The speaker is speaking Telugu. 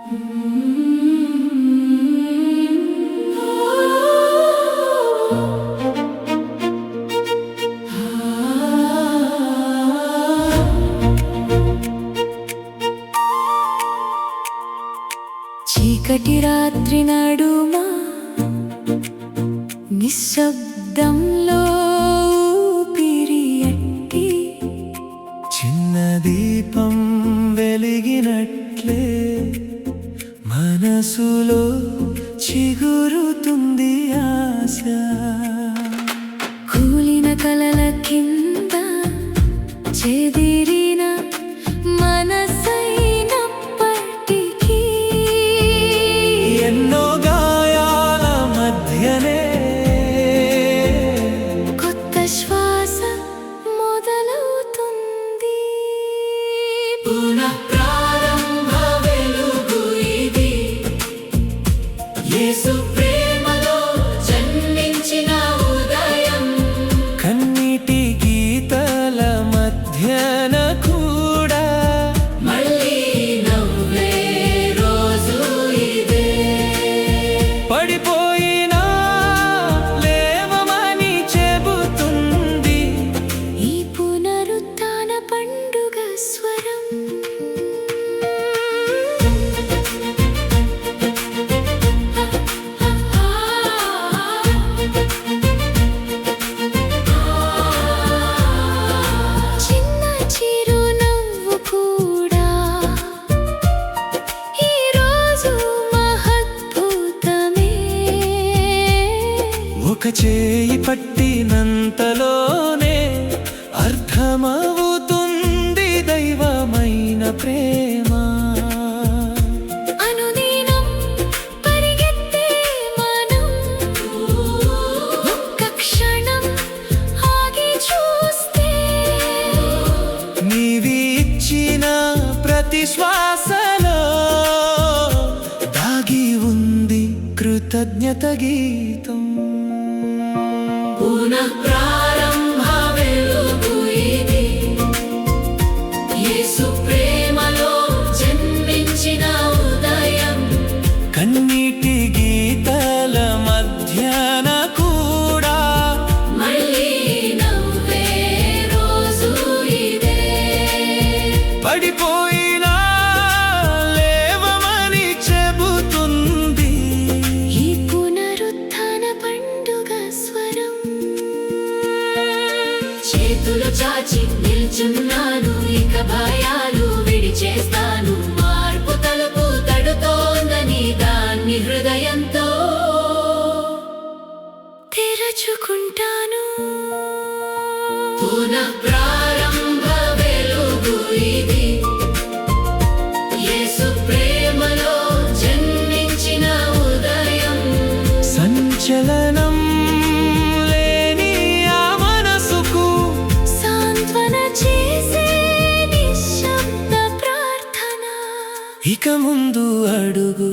చీకటి రాత్రి నడుమా నిశ్శబ్దంలో ఊపిరియట్టి చిన్న దీపం వెలిగినట్లే మనసులో చిగురుతుంది ఆశ. కూలిన కలల కింద చెదిరిన మనసైనప్పటికీ ఎన్నో గాయాల మధ్యనే కొత్త శ్వాస మొదలవుతుంది. పునఃప్రారంభ వెలుగు ఇది, యేసు ప్రేమలో జన్మించిన ఉదయం. కన్నీటి గీతల మధ్యన కూడా మళ్ళీ నవ్వే రోజు ఇదే. పడిపోయినా లేవమని చెబుతుంది ఈ పునరుత్థాన పండుగ స్వరం. చిన్న చిరునవ్వు కూడా ఈరోజు మహద్భుతమే. ఒక చేయి పట్టినంతలోనే అర్థమవుతుంది దైవమైన ప్రేమ. అనుదినం పరిగెత్తే మనం ఒక్క క్షణం ఆగి చూస్తే నీవి ఇచ్చిన ప్రతి శ్వాసలో దాగి ఉంది కృతజ్ఞత గీతం. పునఃప్రారంభ వెలుగు ఇది, యేసు ప్రేమలో జన్మించిన ఉదయం. కన్నీటి గీతల మధ్యన కూడా మళ్ళీ నవ్వే రోజు ఇదే. పడిపోయినా లేవమని చెబుతుంది ఈ పునరుత్థాన పండుగ స్వరం. చేతులు చాచి నిల్చున్నాను, ఇక భయాలు విడిచేస్తాను. మార్పు తలుపు తడుతోందని దాన్ని హృదయంతో తెరచుకుంటాను. పునఃప్రారంభ వెలుగు ఇది, యేసు ప్రేమలో జన్మించిన ఉదయం. సంచలనం లేని ఆ మనసుకు సాంత్వన చేసే నిశ్శబ్ద ప్రార్థన. ఇక ముందు అడుగు